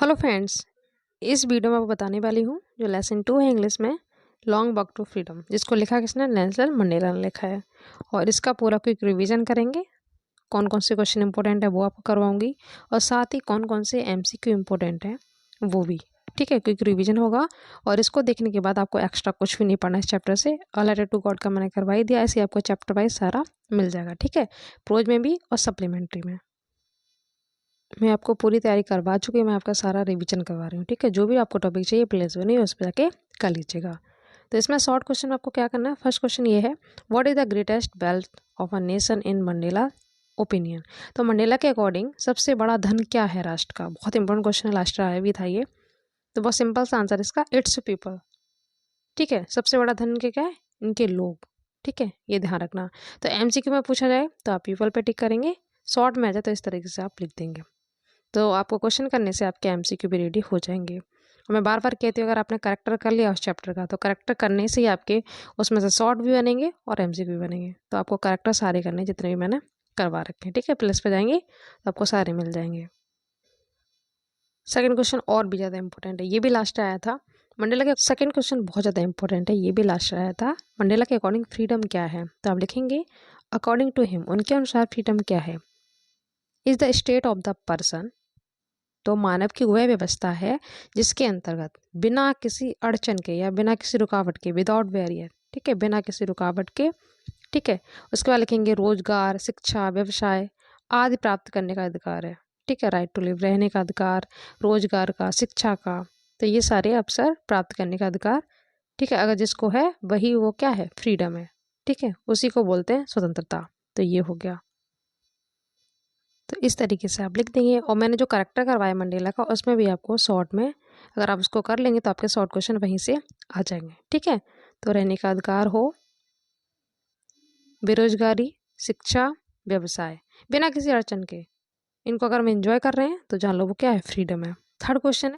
Hello friends, इस video में आपको बताने वाली हूँ जो लेसन 2 है इंग्लिश में, लॉन्ग वॉक टू फ्रीडम, जिसको लिखा किसने? नेल्सन मंडेला ने लिखा है। और इसका पूरा क्विक रिवीजन करेंगे। कौन कौन से क्वेश्चन इंपॉर्टेंट है वो आपको करवाऊंगी, और साथ ही कौन कौन से एमसीक्यू इंपॉर्टेंट है वो भी। ठीक है, क्विक रिवीजन होगा। और इसको देखने के बाद आपको एक्स्ट्रा कुछ भी नहीं पढ़ना इस चैप्टर से। ऑल लेटर टू गॉड का मैंने करवा ही दिया, ऐसे आपको चैप्टर वाइज सारा मिल जाएगा। ठीक है, प्रोज में भी और सप्लीमेंट्री में। मैं आपको पूरी तैयारी करवा चुकी हूँ, मैं आपका सारा रिवीजन करवा रही हूँ। ठीक है, जो भी आपको टॉपिक चाहिए प्लेस बनी उस पर जाके कर लीजिएगा। तो इसमें शॉर्ट क्वेश्चन में आपको क्या करना है। फर्स्ट क्वेश्चन ये है, what is the greatest wealth of a nation in Mandela opinion. तो मंडेला के अकॉर्डिंग सबसे बड़ा धन क्या है राष्ट्र का? बहुत इंपॉर्टेंट क्वेश्चन है, लास्ट आया भी था ये। तो बहुत सिंपल सा आंसर इसका, इट्स पीपल। ठीक है, सबसे बड़ा धन इनके क्या है? इनके लोग। ठीक है, ये ध्यान रखना। तो एमसीक्यू में पूछा जाए तो आप पीपल पे टिक करेंगे, शॉर्ट में आ जाए तो इस तरीके से आप लिख देंगे। तो आपको क्वेश्चन करने से आपके एमसीक्यू भी रेडी हो जाएंगे। और मैं बार बार कहती हूँ, अगर आपने करेक्टर कर लिया उस चैप्टर का, तो करेक्टर करने से ही आपके उसमें से शॉर्ट भी बनेंगे और एमसीक्यू भी बनेंगे। तो आपको करेक्टर सारे करने जितने भी मैंने करवा रखे हैं। ठीक है, प्लस पे जाएंगे तो आपको सारे मिल जाएंगे। सेकंड क्वेश्चन और भी ज़्यादा इंपॉर्टेंट है, ये भी लास्ट आया था। मंडेला के सेकंड क्वेश्चन बहुत ज़्यादा इंपॉर्टेंट है, ये भी लास्ट आया था। मंडेला के अकॉर्डिंग फ्रीडम क्या है? तो आप लिखेंगे, अकॉर्डिंग टू हिम, उनके अनुसार फ्रीडम क्या है? Is the state of the person. तो मानव की वह व्यवस्था है जिसके अंतर्गत बिना किसी अड़चन के या बिना किसी रुकावट के, विदाउट बैरियर, ठीक है, बिना किसी रुकावट के, ठीक है, उसके बाद लिखेंगे रोजगार, शिक्षा, व्यवसाय आदि प्राप्त करने का अधिकार है। ठीक है, राइट टू लिव, रहने का अधिकार, रोजगार का, शिक्षा का, तो ये सारे अवसर प्राप्त करने का अधिकार। ठीक है, अगर जिसको है वही वो क्या है? फ्रीडम है। ठीक है, उसी को बोलते हैं स्वतंत्रता। तो ये हो गया। तो इस तरीके से आप लिख देंगे। और मैंने जो करेक्टर करवाया मंडेला का, उसमें भी आपको शॉर्ट में, अगर आप उसको कर लेंगे तो आपके शॉर्ट क्वेश्चन वहीं से आ जाएंगे। ठीक है, तो रहने का अधिकार हो, बेरोजगारी, शिक्षा, व्यवसाय, बिना किसी अड़चन के, इनको अगर हम एंजॉय कर रहे हैं तो जान लो वो क्या है? फ्रीडम है। थर्ड क्वेश्चन है,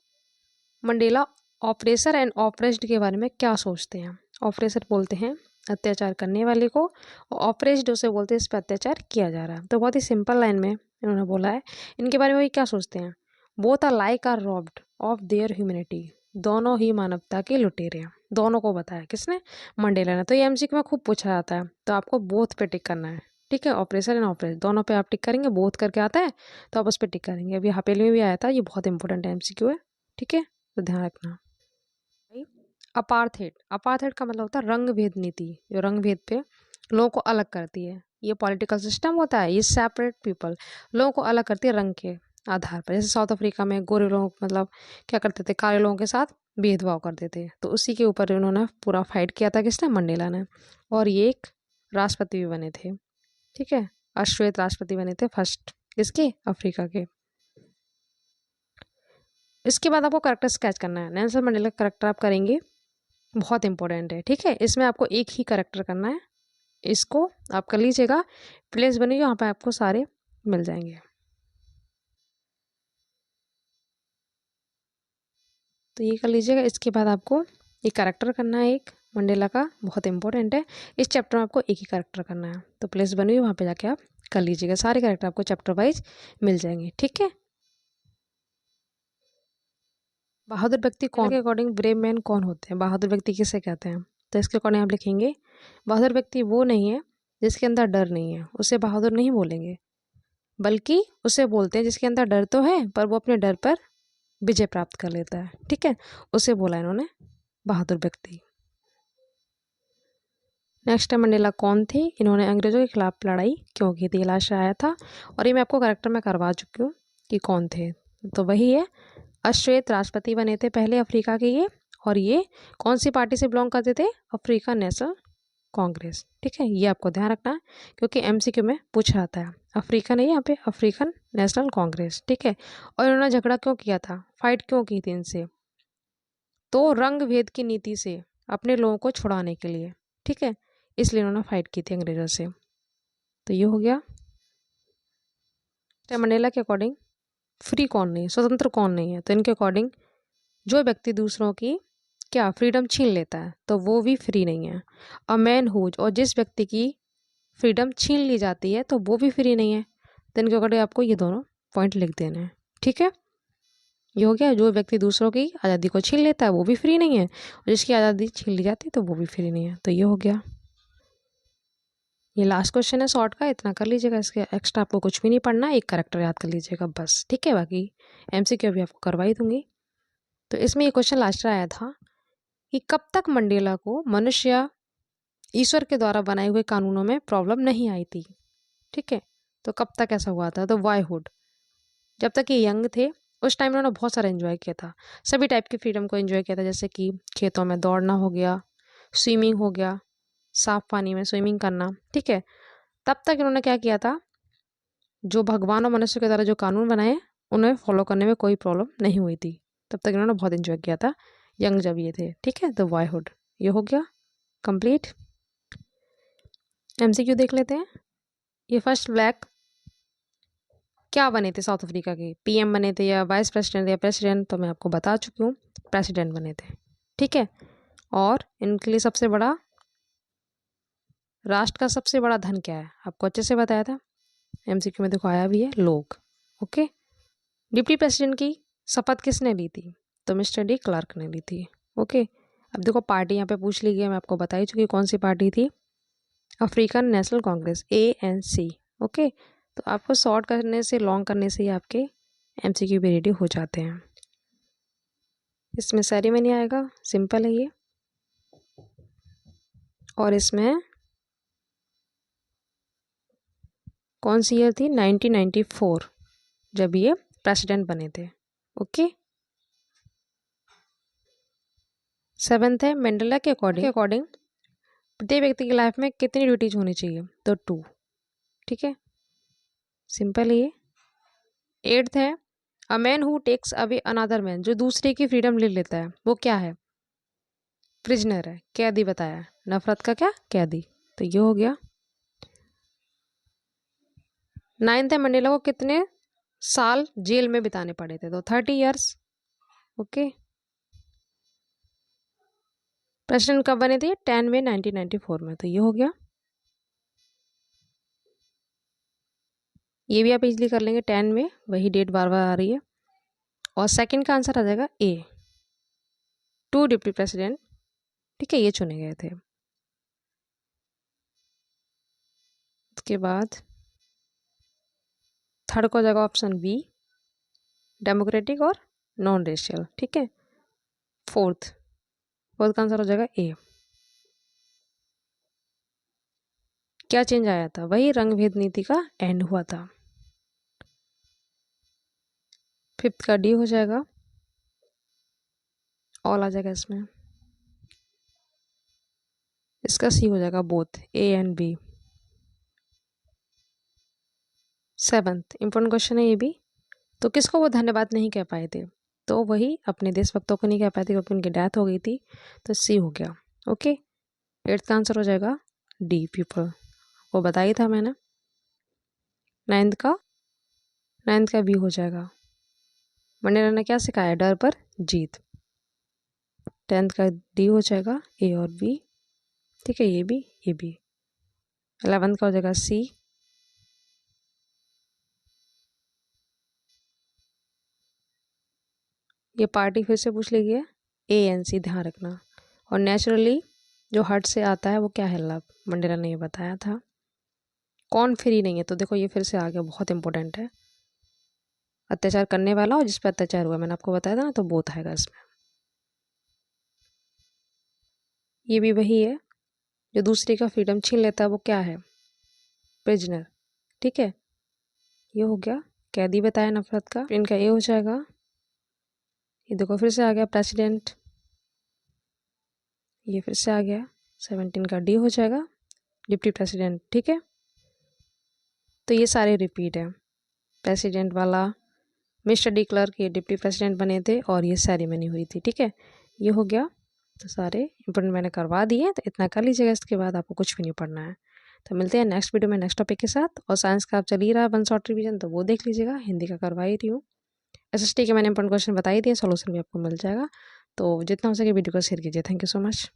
मंडेला ऑपरेसर एंड ऑपरेस्ड के बारे में क्या सोचते हैं? ऑपरेसर बोलते हैं अत्याचार करने वाले को, और ऑपरेस्ड उसे बोलते हैं इस पर अत्याचार किया जा रहा है। तो बहुत ही सिंपल लाइन में इन्होंने बोला है, इनके बारे में ये क्या सोचते हैं? Both are like are robbed of their humanity, दोनों ही मानवता के लुटेरे हैं। दोनों को बताया किसने? मंडेला ने। तो ये एमसीक्यू में खूब पूछा जाता है, तो आपको बोथ पे टिक करना है। ठीक है, ऑपरेसर एंड ऑपरेस दोनों पे आप टिक करेंगे, बोथ करके आता है तो आप उस पर टिक करेंगे। अभी हपेली में भी आया था, ये बहुत इंपॉर्टेंट एमसीक्यू है। ठीक है, तो ध्यान रखना। अपार्थेड, अपार्थेड का मतलब होता है रंग भेद नीति, जो रंग भेद पे लोगों को अलग करती है। ये पॉलिटिकल सिस्टम होता है, ये सेपरेट पीपल, लोगों को अलग करती है रंग के आधार पर। जैसे साउथ अफ्रीका में गोरे लोग मतलब क्या करते थे? काले लोगों के साथ भेदभाव करते थे। तो उसी के ऊपर इन्होंने पूरा फाइट किया था किसने? मंडेला ने। और ये एक राष्ट्रपति भी बने थे। ठीक है, अश्वेत राष्ट्रपति बने थे फर्स्ट, किसके? अफ्रीका के। इसके बाद आपको करेक्टर स्केच करना है। नेल्सन मंडेला का करेक्टर आप करेंगे, बहुत इंपॉर्टेंट है। ठीक है, इसमें आपको एक ही करेक्टर करना है, इसको आप कर लीजिएगा। प्लेस बनी वहाँ पे आपको सारे मिल जाएंगे। तो ये कर लीजिएगा। इसके बाद आपको एक करेक्टर करना है, एक मंडेला का, बहुत इंपॉर्टेंट है। इस चैप्टर में आपको एक ही करेक्टर करना है, तो प्लेस बनी वहाँ पे जाके आप कर लीजिएगा। सारे करेक्टर आपको चैप्टर वाइज मिल जाएंगे। ठीक है, बहादुर व्यक्ति कौन के अकॉर्डिंग ब्रेव मैन कौन होते हैं? बहादुर व्यक्ति किसे कहते हैं? तो इसके अकॉर्डिंग आप लिखेंगे, बहादुर व्यक्ति वो नहीं है जिसके अंदर डर नहीं है, उसे बहादुर नहीं बोलेंगे, बल्कि उसे बोलते हैं जिसके अंदर डर तो है पर वो अपने डर पर विजय प्राप्त कर लेता है। ठीक है, उसे बोला इन्होंने बहादुर व्यक्ति। नेक्स्ट है, मंडेला कौन थे? इन्होंने अंग्रेजों के खिलाफ लड़ाई क्यों की थी? लास्ट आया था, और ये मैं आपको करेक्टर में करवा चुकी हूँ कि कौन थे। तो वही है, अश्वेत राष्ट्रपति बने थे पहले अफ्रीका के ये। और ये कौन सी पार्टी से बिलोंग करते थे? Africa national Congress. ठीक है, ये आपको ध्यान रखना है क्योंकि एमसीक्यू में पूछा आता है। अफ्रीका नहीं, यहाँ पे अफ्रीकन नेशनल कांग्रेस। ठीक है, और इन्होंने झगड़ा क्यों किया था? फाइट क्यों की थी इनसे? तो रंग भेद की नीति से अपने लोगों को छुड़ाने के लिए। ठीक है, इसलिए इन्होंने फाइट की थी अंग्रेजों से। तो ये हो गया। तो मंडेला के अकॉर्डिंग फ्री कौन नहीं है, स्वतंत्र कौन नहीं है? तो इनके अकॉर्डिंग जो व्यक्ति दूसरों की क्या फ्रीडम छीन लेता है तो वो भी फ्री नहीं है। अ मैन हुज, और जिस व्यक्ति की फ्रीडम छीन ली जाती है तो वो भी फ्री नहीं है। तो इनके अकॉर्डिंग आपको ये दोनों पॉइंट लिख देने हैं। ठीक है, ये हो गया, जो व्यक्ति दूसरों की आज़ादी को छीन लेता है वो भी फ्री नहीं है, और जिसकी आज़ादी छीन ली जाती है तो वो भी फ्री नहीं है। तो ये हो गया। ये लास्ट क्वेश्चन है शॉर्ट का, इतना कर लीजिएगा, इसके एक्स्ट्रा आपको कुछ भी नहीं पढ़ना, एक करेक्टर याद कर लीजिएगा बस, ठीक है। बाकी MCQ भी आपको करवाई दूंगी। तो इसमें ये क्वेश्चन लास्ट आया था कि कब तक मंडेला को मनुष्य या ईश्वर के द्वारा बनाए हुए कानूनों में प्रॉब्लम नहीं आई थी, ठीक है। तो कब तक ऐसा हुआ था? तो वायहुड, जब तक ये यंग थे उस टाइम उन्होंने बहुत सारा एंजॉय किया था, सभी टाइप की फ्रीडम को एंजॉय किया था, जैसे कि खेतों में दौड़ना हो गया, स्विमिंग हो गया, साफ पानी में स्विमिंग करना, ठीक है। तब तक इन्होंने क्या किया था, जो भगवान और मनुष्य के द्वारा जो कानून बनाए उन्हें फॉलो करने में कोई प्रॉब्लम नहीं हुई थी। तब तक इन्होंने बहुत एंजॉय किया था यंग जब ये थे, ठीक है। तो वायहुड ये हो गया कंप्लीट। MCQ देख लेते हैं। ये फर्स्ट ब्लैक क्या बने थे साउथ अफ्रीका के? PM बने थे या वाइस प्रेसिडेंट या प्रेसिडेंट? तो मैं आपको बता चुकी हूँ, प्रेसिडेंट बने थे, ठीक है। और इनके लिए सबसे बड़ा, राष्ट्र का सबसे बड़ा धन क्या है? आपको अच्छे से बताया था, MCQ में देखो आया भी है, लोग, ओके। डिप्टी प्रेसिडेंट की शपथ किसने ली थी? तो मिस्टर डी क्लार्क ने ली थी, ओके। अब देखो पार्टी यहाँ पे पूछ ली गई, मैं आपको बता ही चुकी कौन सी पार्टी थी, African national Congress, ANC, okay. तो आपको शॉर्ट करने से, लॉन्ग करने से ही आपके MCQ भी रेडी हो जाते हैं। इसमें सेरेमनी आएगा, सिंपल है ये, और इसमें कौन सी ईयर थी? 1994, जब ये प्रेसिडेंट बने थे, ओके। 7th है, मंडेला के अकॉर्डिंग प्रत्येक व्यक्ति की लाइफ में कितनी ड्यूटीज होनी चाहिए? तो 2, ठीक है, सिंपल है ये। 8th है, a man who takes away another man, जो दूसरे की फ्रीडम ले लेता है वो क्या है? प्रिजनर है, कैदी बताया है, नफरत का क्या? कैदी। तो ये हो गया। 9th है, मंडेला को कितने साल जेल में बिताने पड़े थे? तो 30 ईयर्स, ओके। प्रेसिडेंट कब बने थे? 10 मई 1994 में। तो ये हो गया। ये भी आप इजली कर लेंगे, 10 में, वही डेट बार बार आ रही है। और सेकंड का आंसर आ जाएगा A, 2 डिप्टी प्रेसिडेंट, ठीक है, ये चुने गए थे। उसके बाद थर्ड को जाएगा ऑप्शन B, डेमोक्रेटिक और नॉन रेशियल, ठीक है। फोर्थ का आंसर हो जाएगा A। क्या चेंज आया था? वही रंग भेद नीति का एंड हुआ था। 5th का D हो जाएगा, ऑल आ जाएगा इसमें। इसका C हो जाएगा, both A and B। 7th important question है ये भी, तो किसको वो धन्यवाद नहीं कह पाए थे? तो वही अपने देशभक्तों को नहीं कह पाए थे क्योंकि उनकी डेथ हो गई थी, तो C हो गया, ओके। 8th का आंसर हो जाएगा D, पीपल, वो बताया था मैंने। 9th का B हो जाएगा, मंडेला ने क्या सिखाया? डर पर जीत। 10th का D हो जाएगा, A और B, ठीक है, ये भी। 11th का हो जाएगा C। ये पार्टी फिर से पूछ ली है, ANC, ध्यान रखना। और नेचुरली जो हार्ट से आता है वो क्या है? लव, मंडेला ने ये बताया था। कौन फ्री नहीं है? तो देखो ये फिर से आ गया, बहुत इंपॉर्टेंट है। अत्याचार करने वाला और जिस पर अत्याचार हुआ, मैंने आपको बताया था ना, तो बोथ आएगा इसमें। ये भी वही है, जो दूसरे का फ्रीडम छीन लेता है वो क्या है? प्रिजनर, ठीक है, ये हो गया। कैदी बताया नफरत का, इनका ये हो जाएगा। ये देखो फिर से आ गया प्रेसिडेंट, ये फिर से आ गया। 17 का D हो जाएगा, डिप्टी प्रेसिडेंट, ठीक है। तो ये सारे रिपीट है, प्रेसिडेंट वाला, मिस्टर डी क्लर्क ये डिप्टी प्रेसिडेंट बने थे, और ये सेरेमनी हुई थी, ठीक है, ये हो गया। तो सारे इंपॉर्टेंट मैंने करवा दिए, तो इतना कर लीजिएगा, इसके बाद आपको कुछ भी नहीं पढ़ना है। तो मिलते हैं नेक्स्ट वीडियो में नेक्स्ट टॉपिक के साथ। और साइंस का आप चल ही रहा है 1 शॉर्ट रिवीजन, तो वो देख लीजिएगा, हिंदी का करवा ही रही हूँ। SST के मैंने इंपॉर्टेंट क्वेश्चन बता ही दिए, सोल्यूशन भी आपको मिल जाएगा। तो जितना हो सके वीडियो को शेयर कीजिए। Thank you so much.